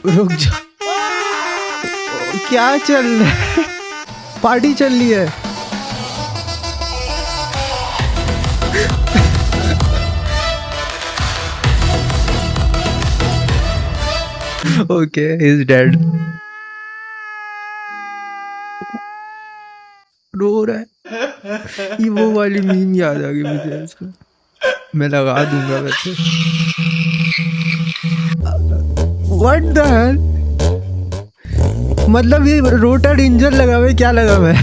रुक जा। क्या चल रहा है? पार्टी चल रही है। Okay, he is dead. रो रहा है। ये वो वाली मीम याद आ गई मुझे इसमें। मैं लगा दूंगा वैसे। What the hello? मतलब ये रोटर इंजन लगा हुआ है, क्या लगा हुआ है?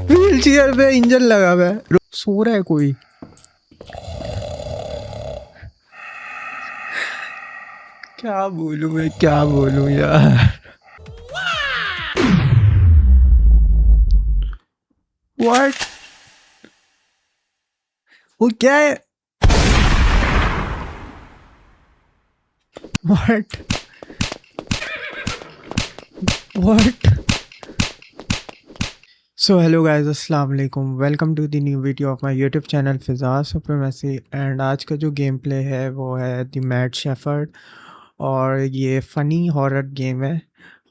व्हील चेयर पे इंजन लगा हुआ है। सो रहा है कोई? क्या बोलूं मैं, क्या बोलूं यार। व्हाट? वो क्या है? What? What? So hello guys, अस्सलाम वालेकुम। Welcome to the new video of my YouTube channel Fiza supremacy. And आज का जो गेम प्ले है वो है द मैड शेफर्ड। और ये फ़नी हॉरर गेम है।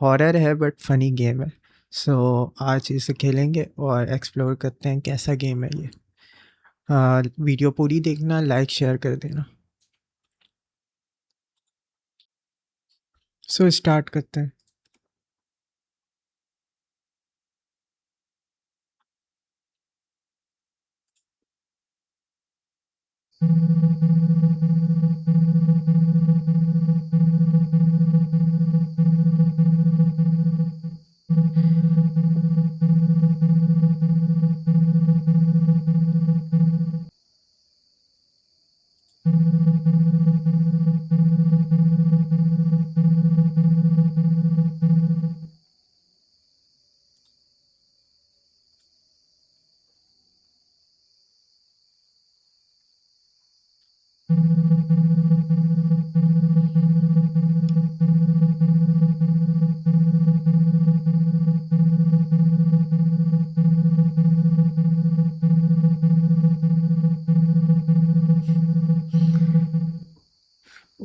हॉरर है बट फ़नी गेम है। सो आज इसे खेलेंगे और एक्सप्लोर करते हैं कैसा गेम है ये। वीडियो पूरी देखना, लाइक शेयर कर देना। सो स्टार्ट करते हैं।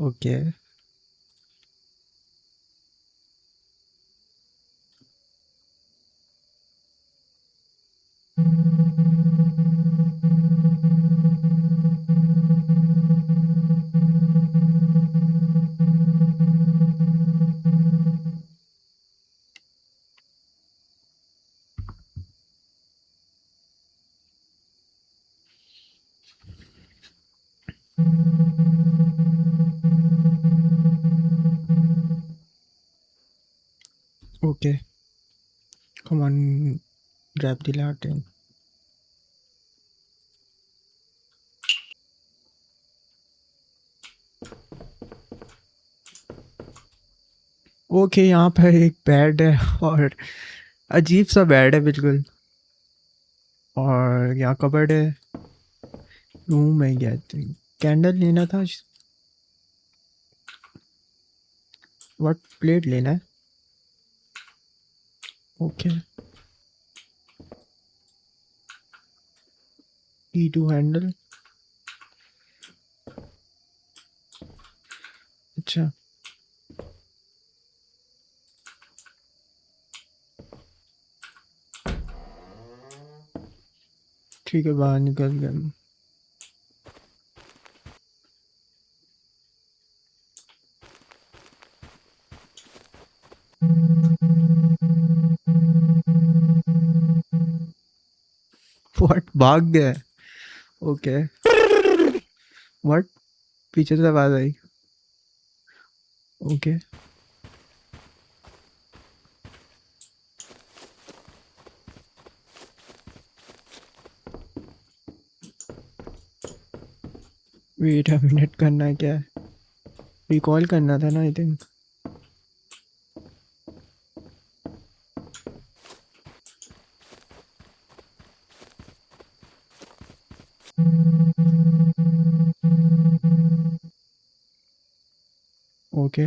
Okay. Okay, come on, grab the lantern. Okay, यहाँ पर एक बेड है और अजीब सा बेड है बिल्कुल। और यहाँ कबर्ड है। रूम है क्या? कैंडल लेना था। व्हाट? प्लेट लेना है। ओके। E2 handle. अच्छा, ठीक है, बाहर निकल गए हम। व्हाट? भाग गया है? ओके। व्हाट? पीछे से आवाज आई। ओके। वेट अ मिनट, करना है क्या? रिकॉल करना था ना, I think. Okay.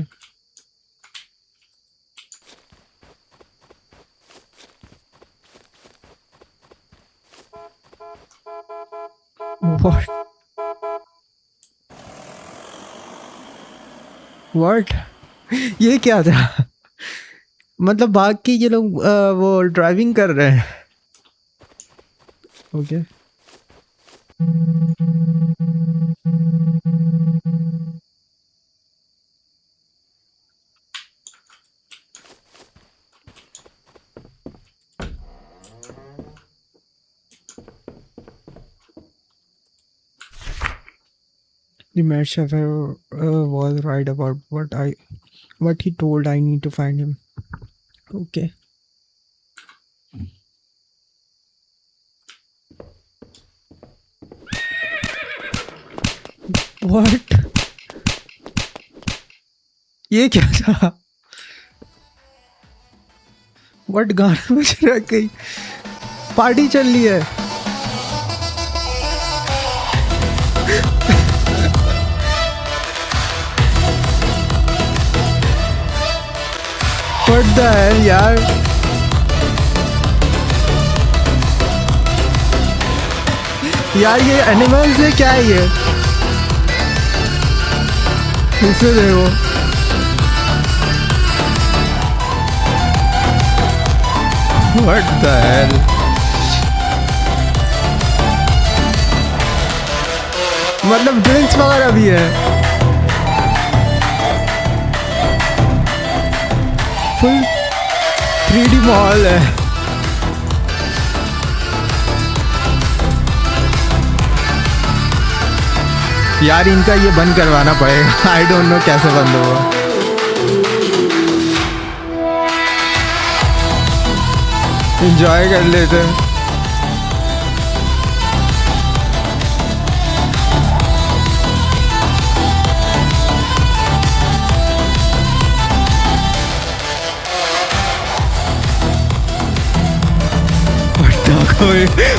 What? What? ये क्या था? मतलब भाग के ये लोग वो ड्राइविंग कर रहे हैं। Okay. The mad chauffeur was right about what he told. I need to find him. Okay. What? ये क्या था? What गाना बज रहा है? कहीं पार्टी चल रही है। What the hell यार? यार ये एनिमल्स है क्या है ये? इसे देखो। What the hell? मतलब ड्रिंक्स वगैरह भी है। फुल 3D मॉल है। यार इनका ये बंद करवाना पड़ेगा। आई डोंट नो कैसे बंद होगा। एंजॉय कर लेते हैं।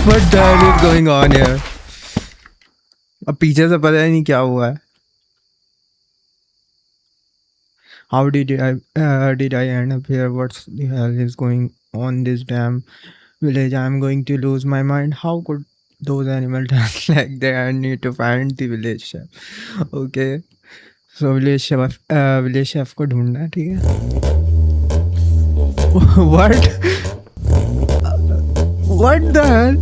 What the hell is going on here? अब पीछे से पता ही नहीं क्या हुआ है। How did I end up here? What the hell is going on this damn village? I'm going to lose my mind. How could those animals dance like that? I need to find the village chef. Okay, so village chef को ढूंढना है, ठीक है। What? What the hell?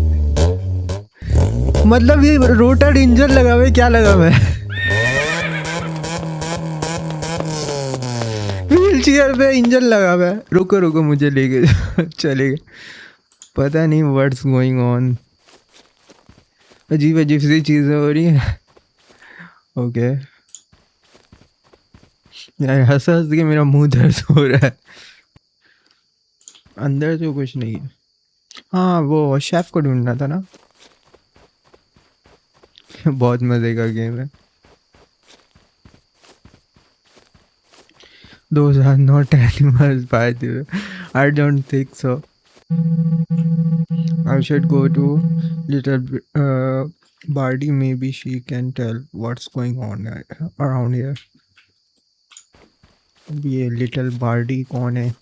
मतलब ये rotted engine लगा हुआ है, क्या लगा हुआ है? व्हील चेयर पे इंजन लगा हुआ है। रुको रुको मुझे लेके चलेगा। पता नहीं व्हाट्स गोइंग ऑन। अजीब अजीब सी चीजें हो रही हैं। ओके यार हंस हंस के मेरा मुंह दर्द हो रहा है। अंदर तो कुछ नहीं है। हाँ वो शेफ को ढूंढना था ना। बहुत मजे का गेम है। Those are not animals, by the way. I don't think so. I should go to little Bardi. Maybe she can tell what's going on around here. ये लिटिल बार्डी कौन है?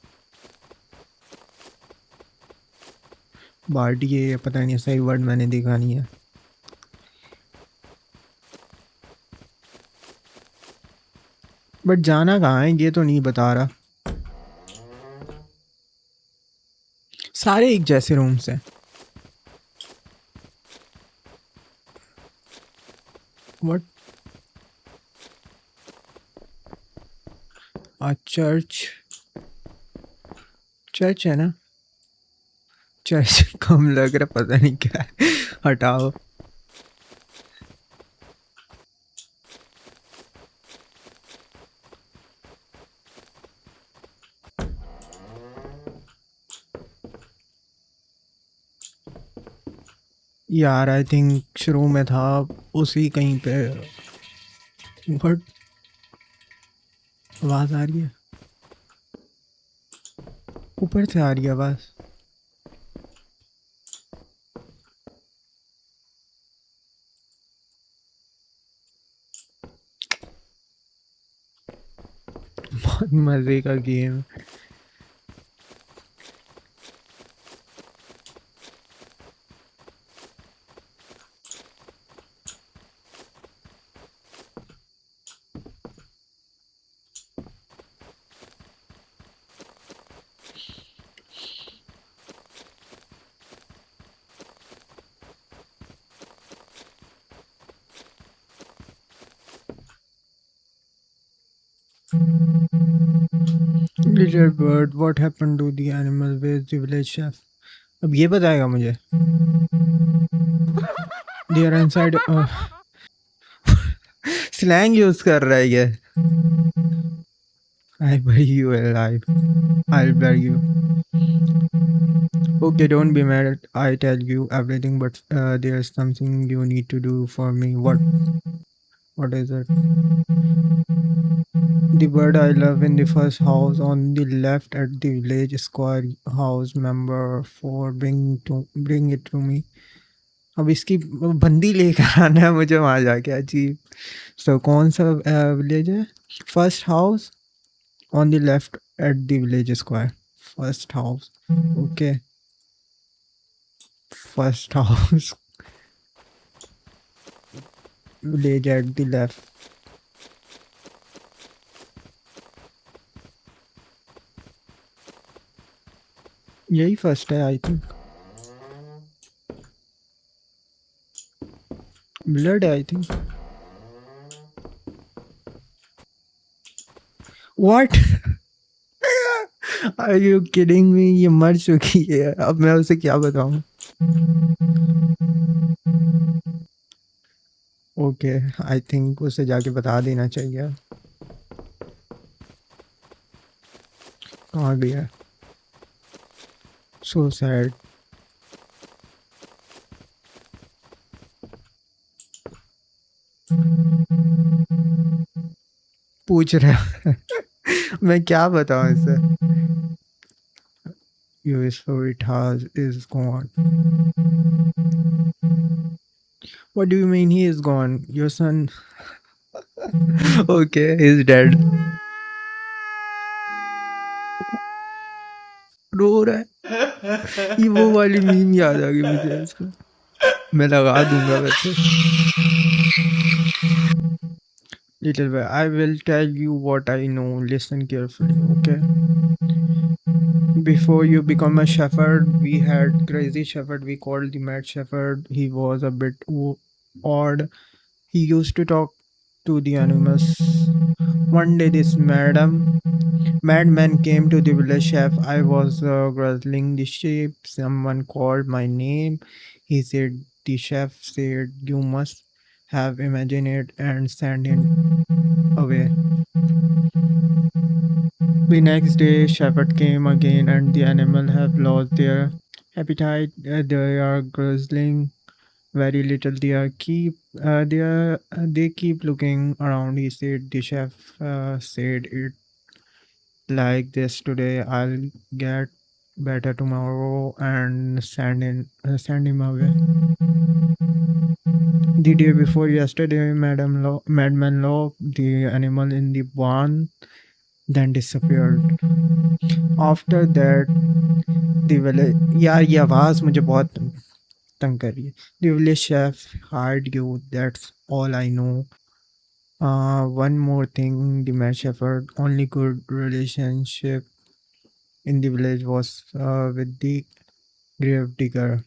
बार्डी ये पता नहीं, सही वर्ड मैंने देखा नहीं है। बट जाना कहाँ है ये तो नहीं बता रहा। सारे एक जैसे रूम्स हैं। व्हाट? चर्च। चर्च है ना? चर्च कम लग रहा, पता नहीं क्या है। हटाओ। यार आई थिंक शुरू में था उसी कहीं पे। बट आवाज आ रही है, ऊपर से आ रही है आवाज। बहुत मजे का game. Little bird, what happened to the animal with the village chef? अब ये बताएगा मुझे. They are inside. Slang use कर रहा है ये. I bury you alive. I'll bury you. Okay, don't be mad. I tell you everything, but there's something you need to do for me. What? What is it? The bird I love in the first house on the left at the village square house member for bring it to me. अब इसकी बंदी लेकर आना है मुझे वहाँ जाके. अजीब. So कौन सा विलेज है? First house on the left at the village square. First house. Okay. First house. Village at the left. यही फर्स्ट है आई थिंक. ब्लड है I think. What? Are you kidding me? ये मर चुकी है. अब मैं उसे क्या बताऊं? ओके, आई थिंक उसे जाके बता देना चाहिए. कहाँ गया? So sad. पूछ रहा. मैं क्या बताऊं इसे? Your favorite house is gone. What do you mean he is gone? Your son. Okay, he's dead. रो रहा है. ये वो वाली मीम याद आ गई मुझे इसका. मैं लगा दूंगा वैसे. Little bit. I will tell you what I know. Listen carefully, okay? Before you become a shepherd, we had crazy shepherd we called the mad shepherd. He was a bit odd. He used to talk to the animals. One day this madman came to the village chef. I was guzzling the sheep. Someone called my name. He said, the chef said, you must have imagined it and send him away. The next day, shepherd came again, and the animal have lost their appetite. They are guzzling very little. They keep looking around. He said, the chef said it like this today. I'll get better tomorrow and send him away. The day before yesterday, Madman locked the animal in the barn, then disappeared. After that, the village. यार ये आवाज़ मुझे बहुत तंग कर रही है. The village chef hired you. That's all I know. One more thing, the mad shepherd only good relationship in the village was with the grave digger.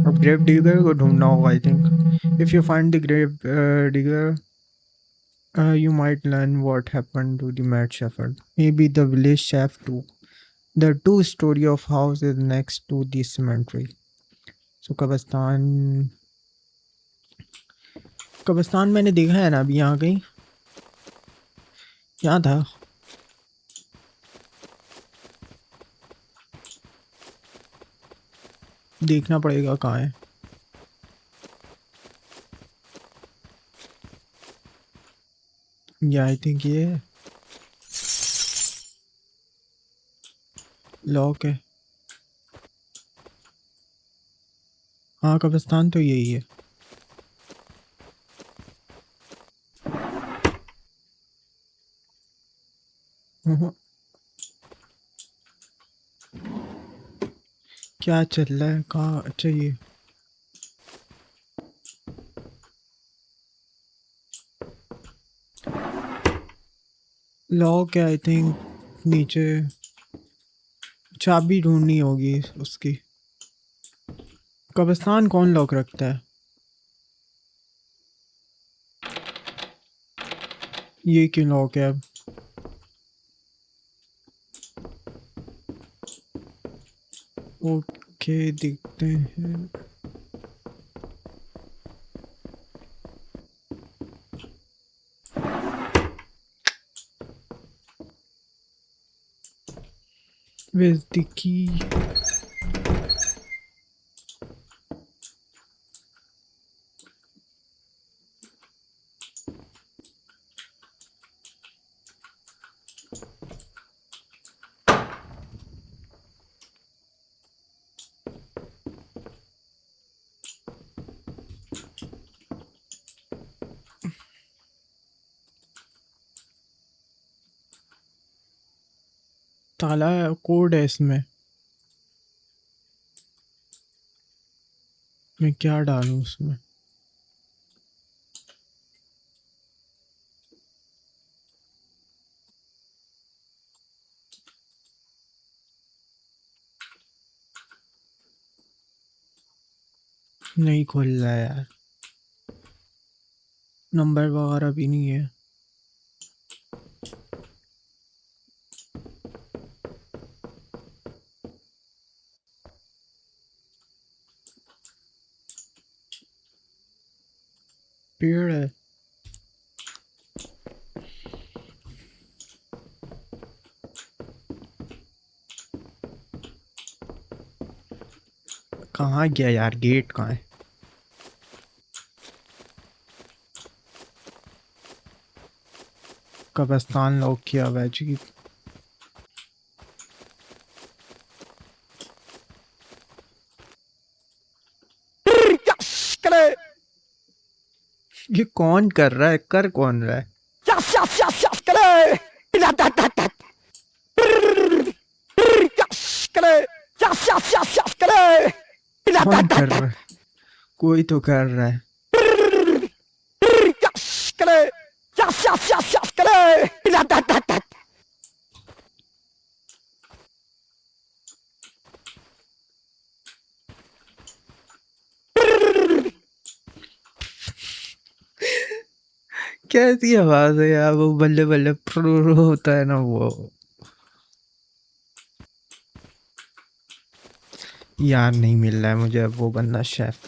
अब grave digger को ढूंढना होगा I think. If you find the grave digger, you might learn what happened to the mad shepherd. Maybe the village chef too. The two story of house is next to the cemetery. So कब्रिस्तान मैंने देखा है ना अभी यहाँ कहीं. क्या था? देखना पड़ेगा कहाँ है. या आई थिंक ये है. लॉक है. हाँ कब्रिस्तान तो यही है. क्या चल रहा है? कहाँ? अच्छा ये लॉक है आई थिंक. नीचे चाबी ढूंढनी होगी उसकी. कब्रिस्तान कौन लॉक रखता है? ये क्यों लॉक है अब? ओके, देखते हैं। Where's the key? ताला कोड है इसमें। मैं क्या डालूं उसमें? नहीं खुल रहा है यार। नंबर वगैरह भी नहीं है। पेड़ है। कहाँ गया यार? गेट कहाँ है? कब्रिस्तान लॉक किया हुआ है जी। ये कौन कर रहा है? कर कौन रहा है? कौन कर रहा है? कोई तो कर रहा है। कैसी आवाज है यार? वो बल्ले बल्ले प्रो होता है ना वो। यार नहीं मिल रहा है मुझे अब वो बंदा शेफ।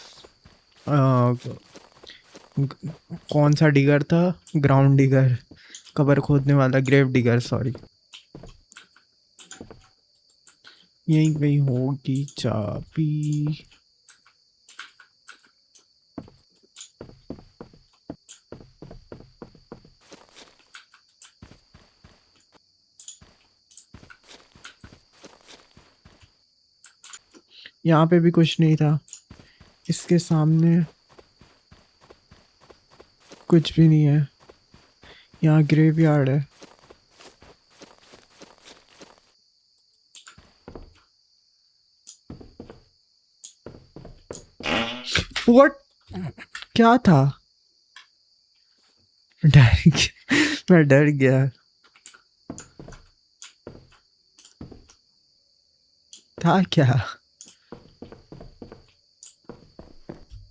कौन सा डिगर था? ग्राउंड डिगर, कबर खोदने वाला, ग्रेव डिगर सॉरी। यहीं कहीं होगी चाबी। यहाँ पे भी कुछ नहीं था। इसके सामने कुछ भी नहीं है। यहाँ ग्रेवयार्ड है। व्हाट? क्या था? डर गया। मैं डर गया। था क्या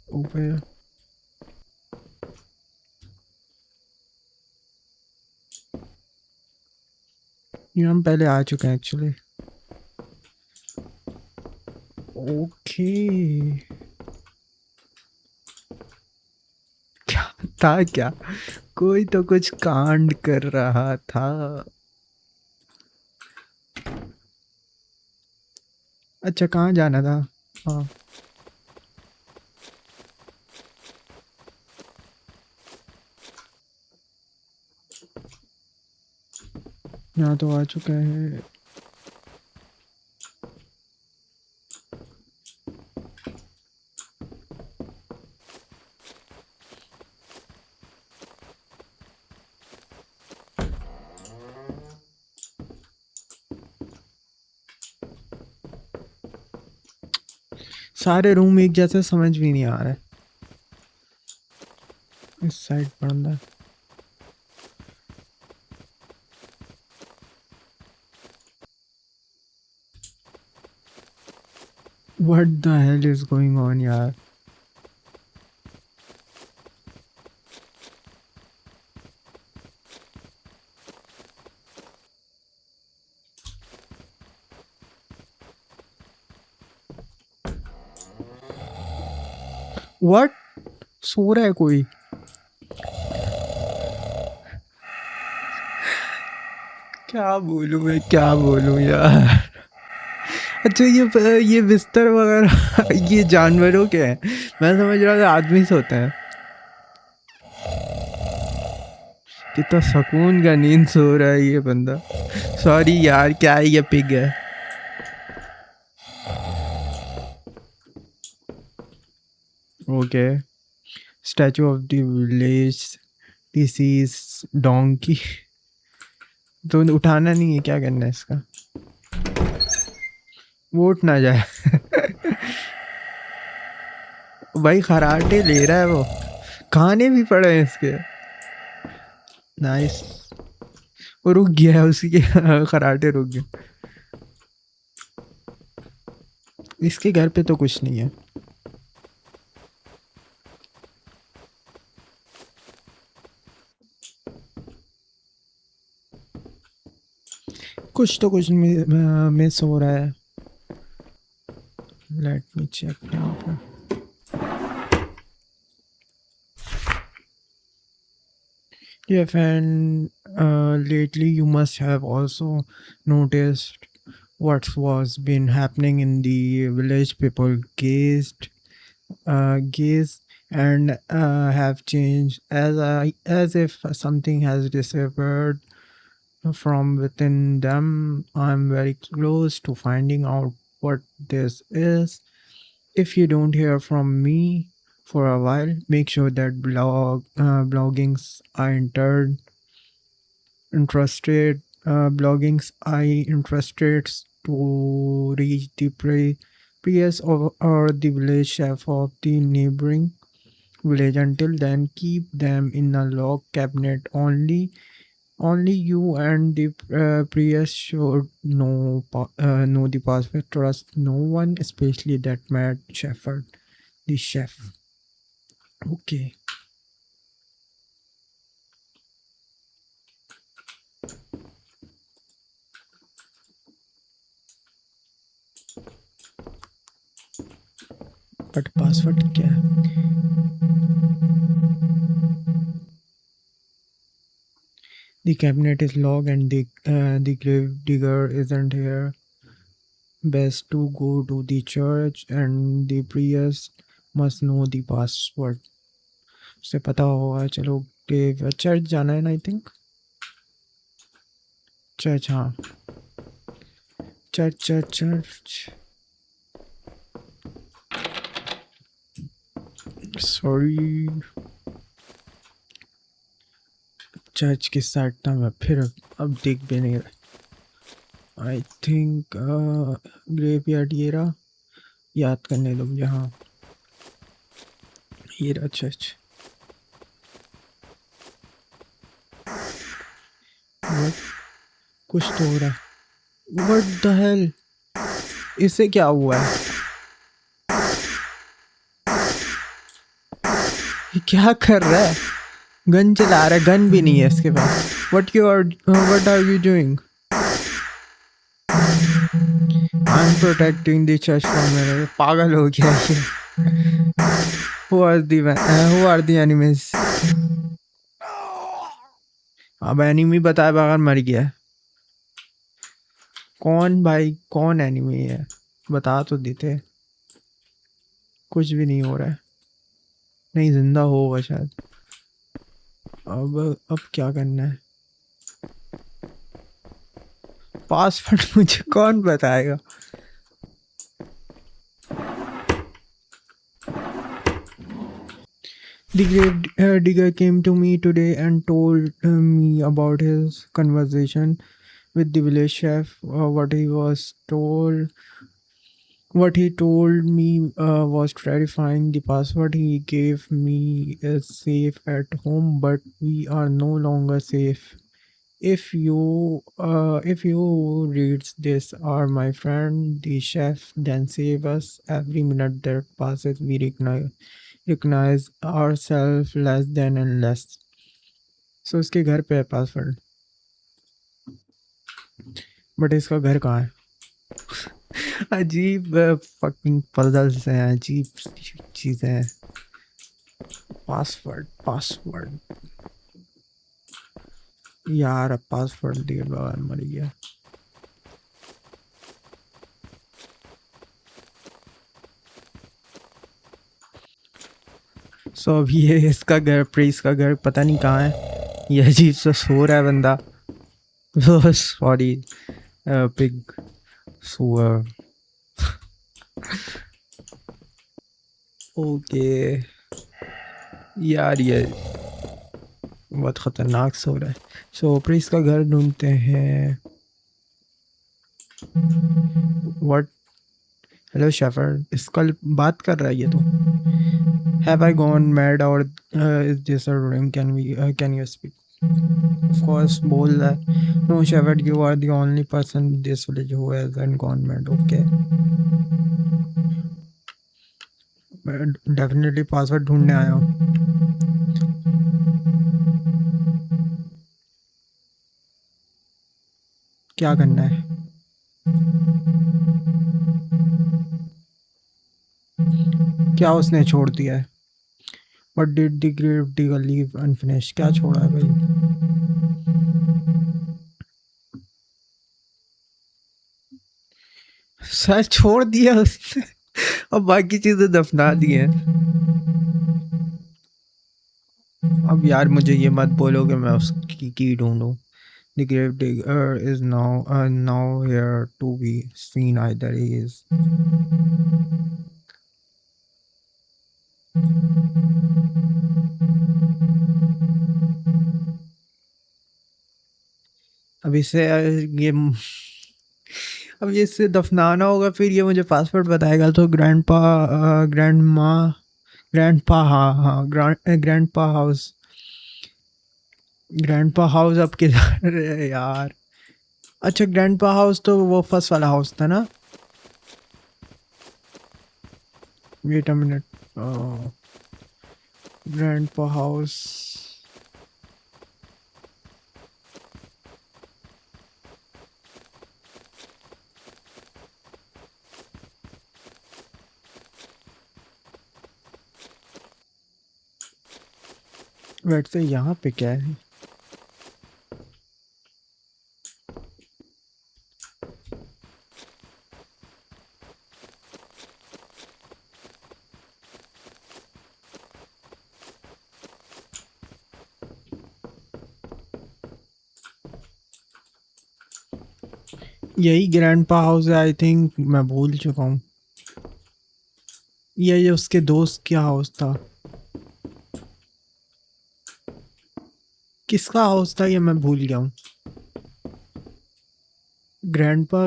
ऊपर? ये हम पहले आ चुके हैं एक्चुअली। ओके। क्या था क्या? कोई तो कुछ कांड कर रहा था। अच्छा, कहाँ जाना था? हाँ, यहाँ तो आ चुके हैं। सारे रूम एक जैसे समझ भी नहीं आ रहा है। इस साइड बंदा। What the hell is going on यार? व्हाट? सो रहा है कोई? क्या बोलूं मैं, क्या बोलूं यार। अच्छा ये बिस्तर वगैरह ये जानवरों के हैं। मैं समझ रहा था आदमी सोते हैं। कितना सुकून का नींद सो रहा है ये बंदा। सॉरी यार, क्या है ये, पिग है। Okay. Statue of the village disease donkey. तो उठाना नहीं है, क्या करना है इसका? वो उठ ना जाए। भाई खराटे ले रहा है वो। खाने भी पड़े हैं इसके। नाइस। वो रुक गया है उसके। खराटे रुक गए। इसके घर पे तो कुछ नहीं है। कुछ तो कुछ मिस हो रहा है। लेट मी चेक यहाँ पर। Yeah, and lately you must have also noticed what was been happening in the village. People gaze and have changed as if something has disappeared from within them. I'm very close to finding out what this is. If you don't hear from me for a while, make sure that bloggings are entered interested bloggings I interested to reach the priest or the village chef of the neighboring village. Until then, keep them in a log cabinet. Only you and the priest should know the password. Trust no one, especially that mad shepherd, the chef. Okay. But password क्या है? The cabinet is locked and the grave digger isn't here. Best to go to the church and the priest must know the password. उसे पता होगा। चलो grave church जाना है ना, I think. Church, हाँ। Church church church. Sorry. Church की side ना मैं फिर अब देख भी नहीं रहा। आई थिंक ग्रेव यार्ड ये रहा। याद करने दो मुझे। हाँ, ये रहा चर्च। What? कुछ तो हो रहा है। What the hell? इससे क्या हुआ है? ये क्या कर रहा है? गन चला रहा है। गन भी नहीं है इसके पास। What are you doing? I'm protecting the church from मेरे। पागल हो गया ये। Who are the enemies? अब एनिमी बताए बगैर मर गया। कौन भाई, कौन एनिमी है? बता तो देते। कुछ भी नहीं हो रहा है। नहीं, जिंदा होगा शायद। अब क्या करना है? पासवर्ड मुझे कौन बताएगा? The grave digger came to me today and told me about his conversation with the village chef. What he told me was terrifying. The password he gave me is safe at home, but we are no longer safe. If you reads this, are my friend the chef, then save us. Every minute that passes, we recognize ourselves less than and less. So इसके घर पे है password, but इसका घर कहाँ है? अजीब fucking puzzles हैं, अजीब चीज़ें हैं। पासवर्ड यार, अब पासवर्ड दिए बगैर मर गया। सो अभी ये इसका घर, प्रीस का घर पता नहीं कहाँ है। ये अजीब सा सो रहा है बंदा। सॉरी पिग सुअर। ओके यार, ये बहुत खतरनाक सो रहा है। सो प्रीस का घर ढूंढते हैं। व्हाट? हेलो शेफर्ड, इसका बात कर रहा है ये तो। हैव आई गॉन मैड और is this a dream? Can you speak? Of course बोल रहा है। No shepherd, you are the only person in this village who hasn't gone mad. Okay, मैं डेफिनेटली पासवर्ड ढूंढने आया हूँ। क्या करना है? क्या उसने छोड़ दिया है? What did the grave digger leave unfinished? क्या छोड़ा है भाई? सर छोड़ दिया उसने और बाकी चीजें दफना दी हैं। अब यार मुझे ये मत बोलो कि मैं उसकी की ढूंढूं। The grave digger is now here to be seen. Either he is अब इसे ये अब ये इसे दफनाना होगा, फिर ये मुझे पासवर्ड बताएगा। तो ग्रैंडपा, ग्रैंडमा, ग्रैंडपा, हाँ हाँ, ग्रैंडपा हाउस। ग्रैंडपा हाउस अब किधर है यार? अच्छा, ग्रैंडपा हाउस तो वो फर्स्ट वाला हाउस था ना? Wait a minute, grandpa house. Wait से यहाँ पे क्या है? यही ग्रैंडपा हाउस है आई थिंक, मैं भूल चुका हूँ। ये उसके दोस्त क्या हाउस था? किसका हाउस था ये मैं भूल गया हूँ। ग्रैंडपा,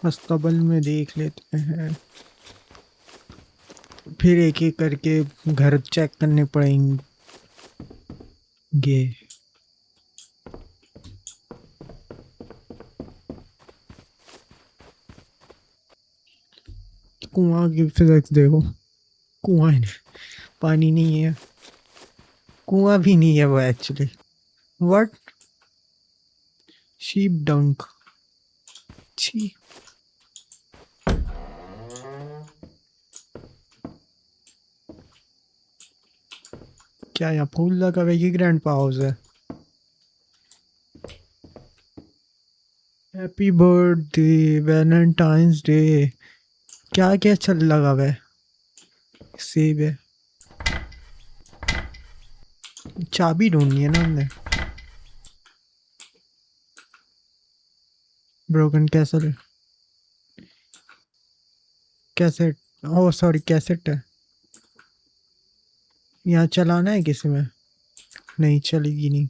अस्तबल में देख लेते हैं, फिर एक एक करके घर चेक करने पड़ेंगे। कुआं की फिजिक्स देखो, कुआं है नहीं, पानी नहीं है, कुआं भी नहीं है वो एक्चुअली। व्हाट? शीप डंक, छी। क्या यहाँ फूल लगा हुआ है? ये ग्रैंडपा हाउस है। हैप्पी बर्थडे, वैलेंटाइंस डे, क्या क्या चल लगा हुआ है? सेब है। चाबी ढूंढनी है ना हमने। ब्रोकन कैसल, कैसेट, ओ सॉरी कैसेट है। यहाँ चलाना है किसी में? नहीं चलेगी नहीं।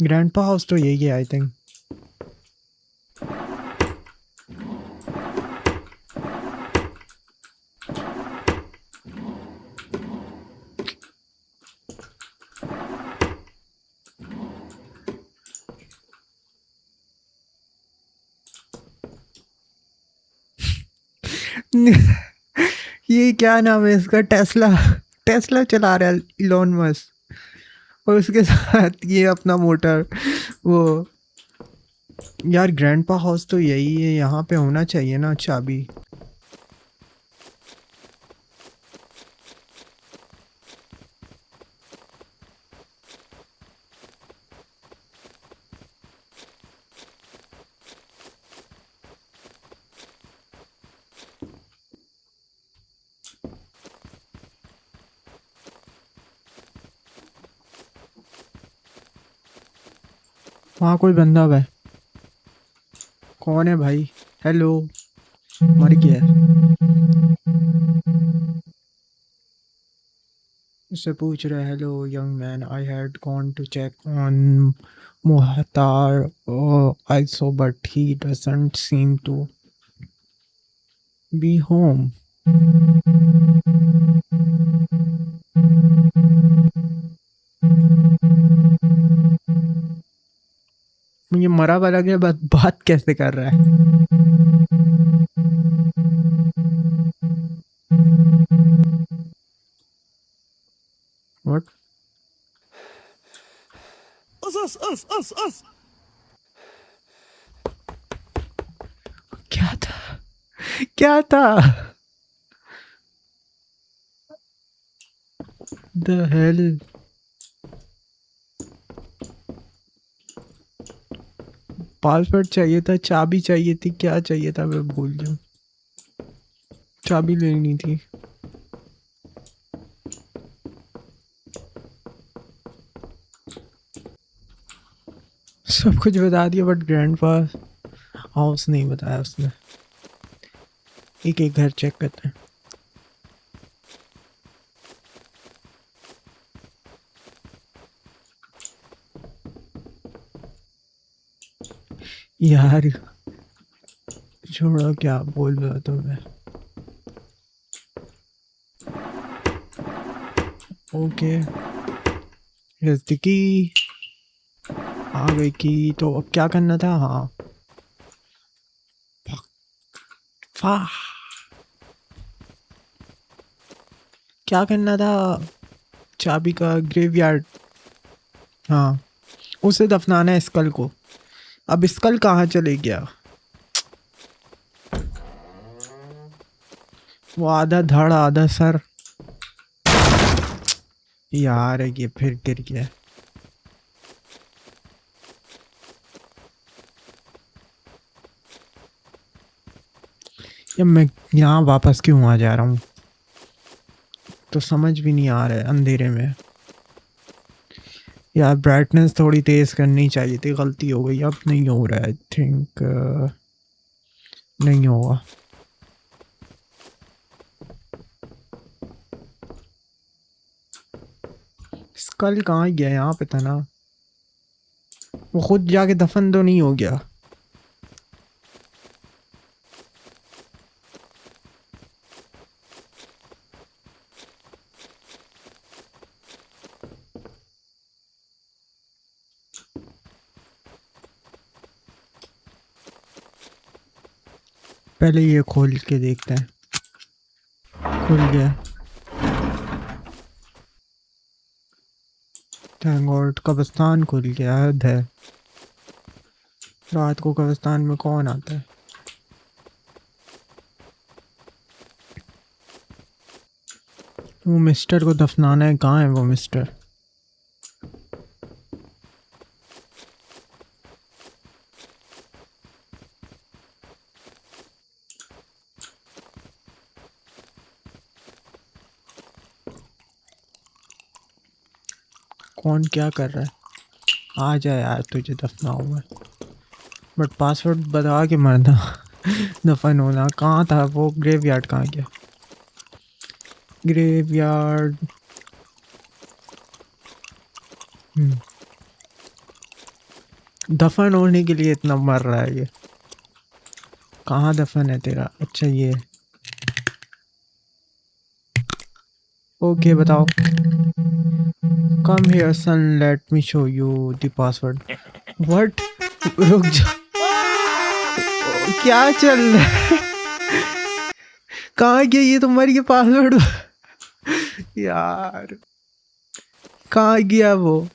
ग्रैंडपा हाउस तो यही है आई थिंक। ये क्या नाम है इसका? टेस्ला, टेस्ला चला रहा है इलॉन मस्क, और उसके साथ ये अपना मोटर वो यार ग्रैंडपा हाउस तो यही है, यहाँ पे होना चाहिए ना चाबी। वहाँ कोई बंदा है। कौन है भाई? हेलो। मर गया है। उससे पूछ रहा है, hello young man, I had gone to check on Muhtar also, but he doesn't seem to be home. मुझे मरा वाला के बाद बात कैसे कर रहा है? What? क्या था? क्या था? The hell? पासवर्ड चाहिए था, चाबी चाहिए थी, क्या चाहिए था मैं भूल जाऊँ। चाबी लेनी थी। सब कुछ बता दिया बट ग्रैंडपा हाउस नहीं बताया उसने। एक एक घर चेक करते हैं। यार छोड़ो, क्या बोल रहा तो मैं। Okay, here's the key। आ गई की, तो अब क्या करना था? हाँ, फा क्या करना था? चाबी का ग्रेवयार्ड। हाँ, उसे दफनाना है स्कल को। अब स्कल कहाँ चले गया? वो आधा धड़ आधा सर। यार ये फिर गिर गया। या मैं यहाँ वापस क्यों आ जा रहा हूँ तो समझ भी नहीं आ रहा है अंधेरे में। यार ब्राइटनेस थोड़ी तेज करनी चाहिए थी, गलती हो गई। अब नहीं हो रहा है, आई थिंक नहीं होगा। स्कल कहाँ गया? यहाँ पे था ना। वो खुद जाके दफन तो नहीं हो गया? पहले ये खोल के देखते हैं। खुल गया। थैंक गॉड, कब्रिस्तान खुल गया है। रात को कब्रिस्तान में कौन आता है? वो मिस्टर को दफनाना है। कहाँ है वो मिस्टर? कौन क्या कर रहा है? आ जा यार, तुझे दफनाऊंगा, बट पासवर्ड बता के मरना। दफन होना कहाँ था वो? ग्रेवयार्ड कहाँ गया? ग्रेवयार्ड। दफन होने के लिए इतना मर रहा है ये। कहाँ दफन है तेरा? अच्छा ये। ओके बताओ। Come here son, let me show you the password. What? रुक जा। क्या चल रहा है? कहाँ गया ये? तो मर गया पासवर्ड। यार कहाँ गया वो?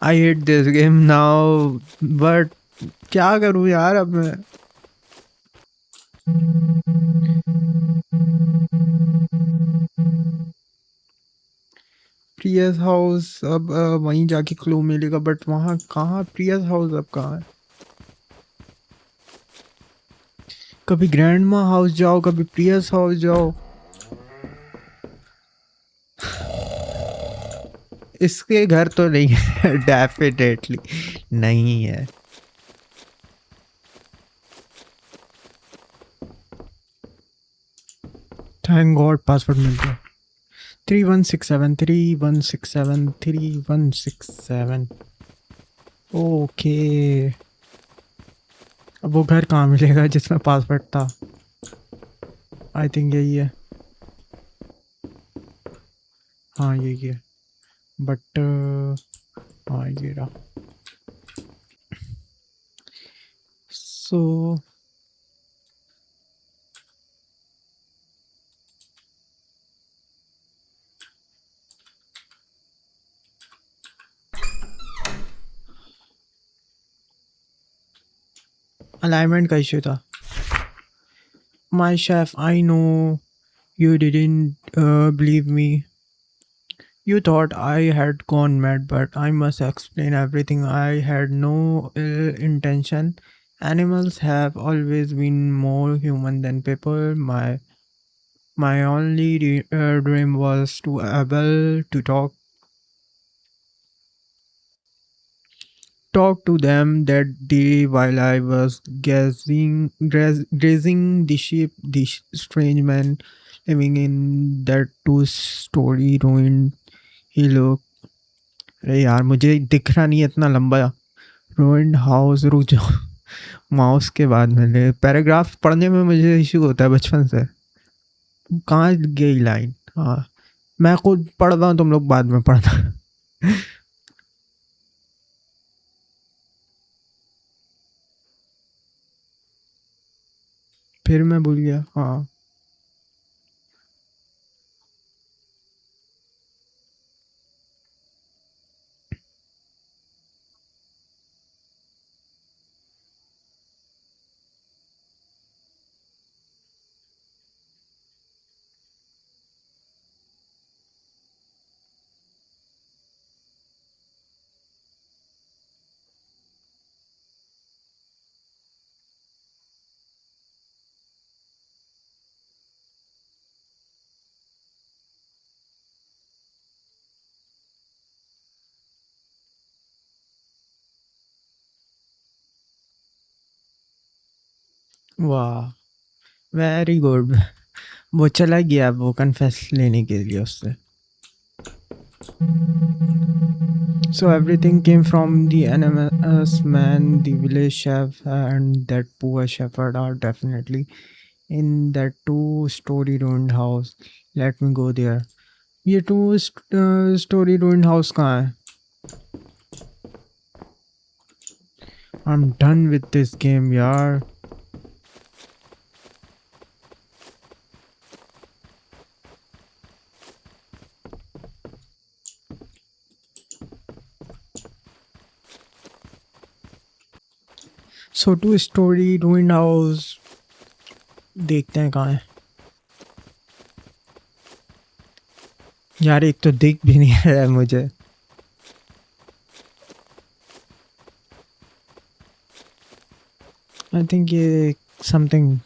I hate this game now, but क्या करूँ यार अब मैं। प्रियस हाउस अब वहीं जाके क्लू मिलेगा, बट वहाँ कहाँ प्रियस हाउस अब कहाँ है। कभी ग्रैंड माँ हाउस जाओ, कभी प्रियस हाउस जाओ। इसके घर तो नहीं है डेफिनेटली नहीं है। थैंक गॉड पासवर्ड मिल गया। 3167 ओके। अब वो घर कहाँ मिलेगा जिसमें पासवर्ड था। आई थिंक यही है। हाँ यही है, बट हाँ ये रहा। सो अलाइनमेंट का इशू था। My chef, I know you didn't believe me. You thought I had gone mad, but I must explain everything. I had no ill intention. Animals have always been more human than people. My only dream was to able to talk to them that day while I was grazing the sheep. The strange man living in that two-story ruined. He looked, अरे यार मुझे दिख रहा नहीं है इतना लंबा। ruined house, रुक जाओ। माउस के बाद मैंने पैराग्राफ पढ़ने में मुझे इशू होता है बचपन से। कहाँ गई लाइन। हाँ मैं खुद पढ़ रहा हूँ, तुम लोग बाद में पढ़ना। फिर मैं भूल गया। हाँ वाह, वेरी गुड। वो चला गया वो कन्फेस लेने के लिए उससे। So everything came from the animals man, the village chef, and that poor shepherd are definitely in that two-story ruined house. Let me go there. ये story ruined house कहाँ है? I'm done with this game यार। So two-story ruined house, देखते हैं कहाँ है। यार एक तो दिख भी नहीं रहा है मुझे। I think ये something,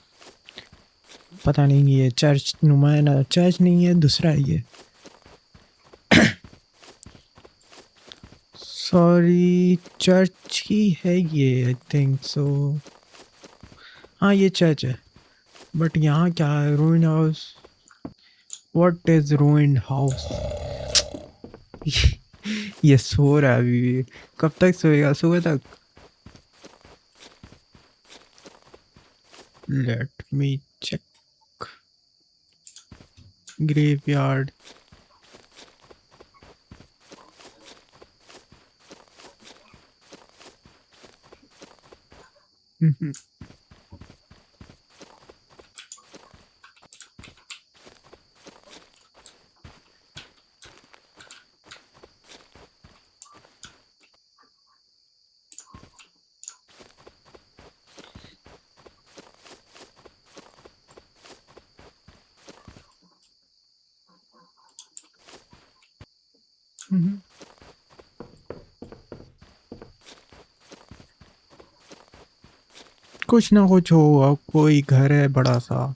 पता नहीं, ये चर्च नुमा है ना। चर्च नहीं है, दूसरा है ये। सॉरी चर्च ही है ये, आई थिंक सो। हाँ ये चर्च है, बट यहाँ क्या है? रूइन हाउस। What is रूइन house? ये सो रहा है अभी भी। कब तक सोएगा? सुबह तक। Let me check. Graveyard. Hmm. कुछ ना कुछ हो, अब कोई घर है बड़ा सा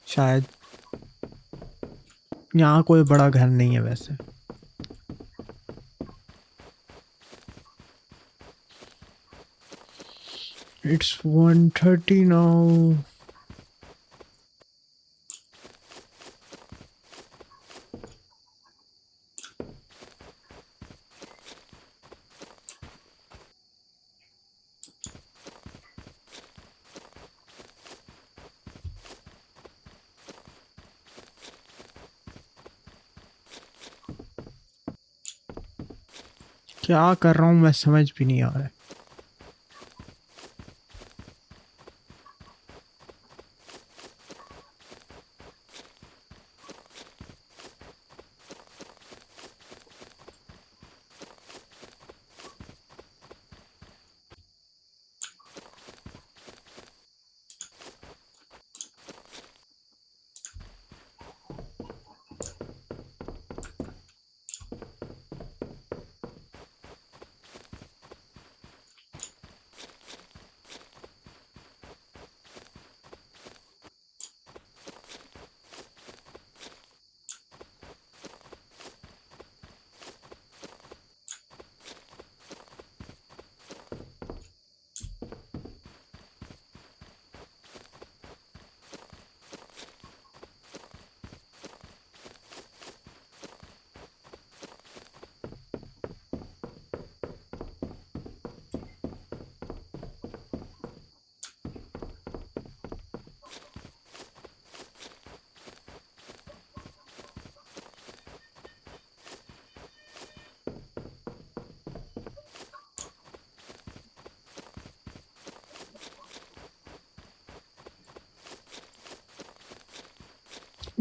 शायद। यहाँ कोई बड़ा घर नहीं है वैसे। It's 1:30 now. क्या कर रहा हूँ मैं समझ भी नहीं आ रहा है।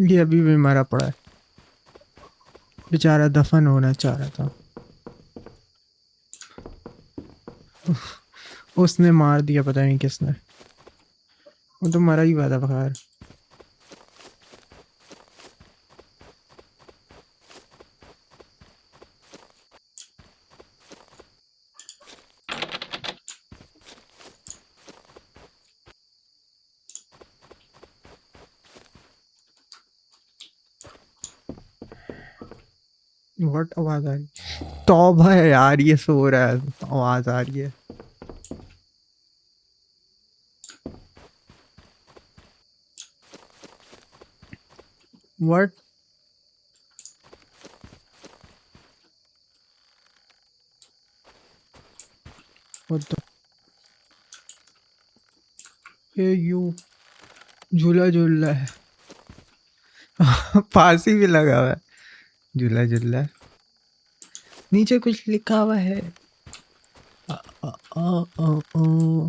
ये अभी भी मरा पड़ा है, बेचारा दफन होना चाह रहा था। उसने मार दिया, पता नहीं किसने। वो तो मरा ही हुआ था बगैर। व्हाट आवाज आ रही? तौबा है यार, ये सो रहा है, आवाज आ रही है। व्हाट? What the? ये यू झूला झूल रहा है। फांसी भी लगा हुआ है। झूला झूल रहा है। नीचे कुछ लिखा हुआ है। अ, अ, अ,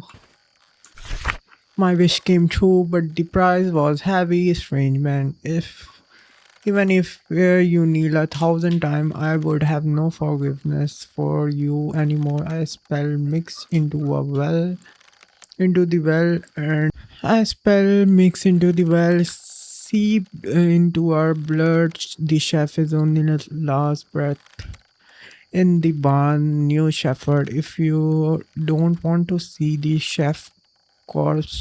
My wish came true, but the price was heavy. Strange man, if even if you kneel 1,000 times, I would have no forgiveness for you anymore. I spell mix into a well, into the well, and I spell mix into the well, seep into our blood. The chef is on the last breath in the barn, new shepherd. If you don't want to see the chef corpse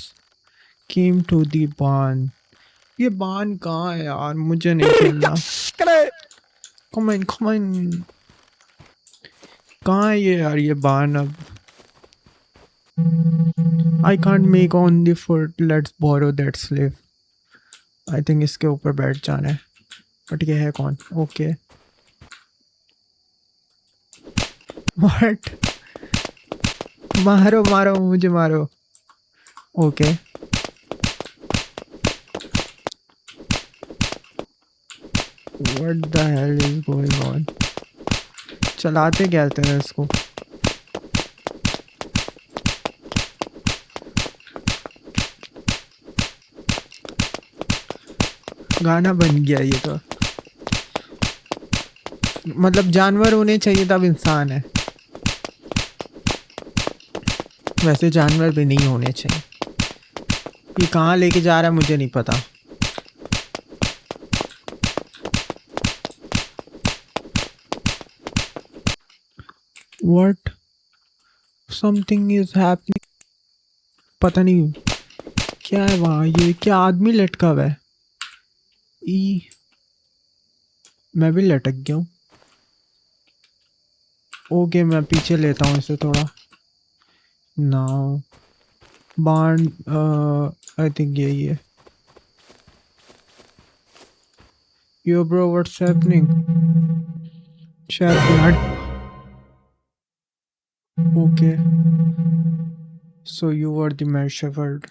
came to the barn. ये बान कहाँ है यार, मुझे नहीं खेलना। कमेन कमेन, कहाँ है ये यार, ये बान अब। I can't make on the foot, let's borrow that slave. I think इसके ऊपर बैठ जाना है, बट ये है कौन? ओके। व्हाट? मारो मारो मुझे मारो। Okay. What the hell is going on? चलाते कहते हैं इसको। गाना बन गया ये तो। मतलब जानवर होने चाहिए तब इंसान है, वैसे जानवर भी नहीं होने चाहिए। ये कहाँ लेके जा रहा है मुझे नहीं पता। What something is happening. पता नहीं क्या है वहाँ, ये क्या आदमी लटका हुआ है। ई मैं भी लटक गया हूँ। ओके मैं पीछे लेता हूँ इसे थोड़ा। नाउ बाण आई थिंक यही है। Yo bro what's happening. शायद blood. Okay so you were the mad shepherd.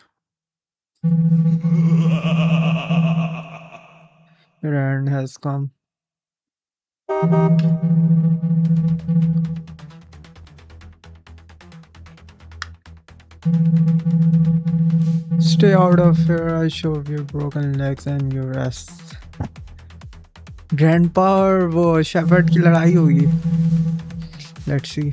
Rand has come. Stay out of here. I shove your broken legs and your ass. Grandpa और वो शेफर्ड की लड़ाई होगी। Let's see.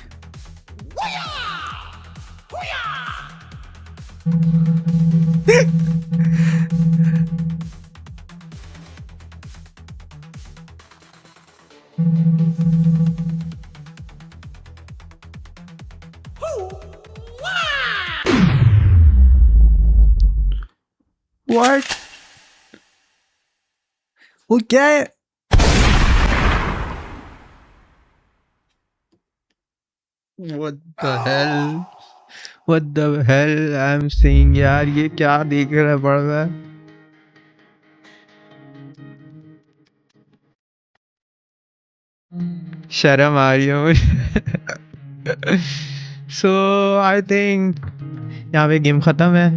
What? वो क्या है? What the hell? What the hell I'm seeing यार, ये क्या देख रहा पड़ रहा है? शर्म आ रही है मुझे। So I think यहाँ पे गेम खत्म है।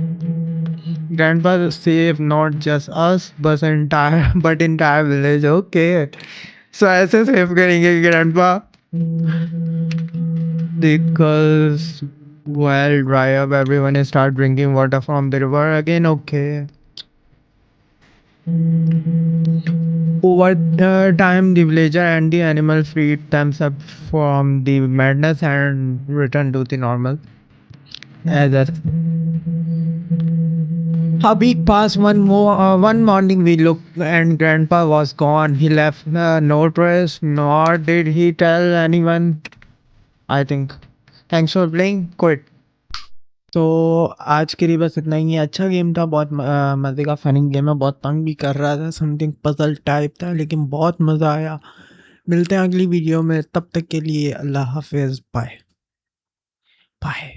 Grandpa saved not just us but entire village. Okay. So ऐसे सेव करेंगे grandpa because while dry up everyone start drinking water from the river again. Okay. Over the time the villager and the animal freed themselves from the madness and return to the normal. As a week passed. One morning we looked and Grandpa was gone. He left no trace, nor did he tell anyone. I think. Thanks for playing. Quit. तो आज के लिए बस इतना ही है। अच्छा game था, बहुत मज़े का फनी गेम है। बहुत तंग भी कर रहा था, समथिंग पजल टाइप था, लेकिन बहुत मज़ा आया। मिलते हैं अगली वीडियो में, तब तक के लिए अल्लाह हाफिज़। Bye bye.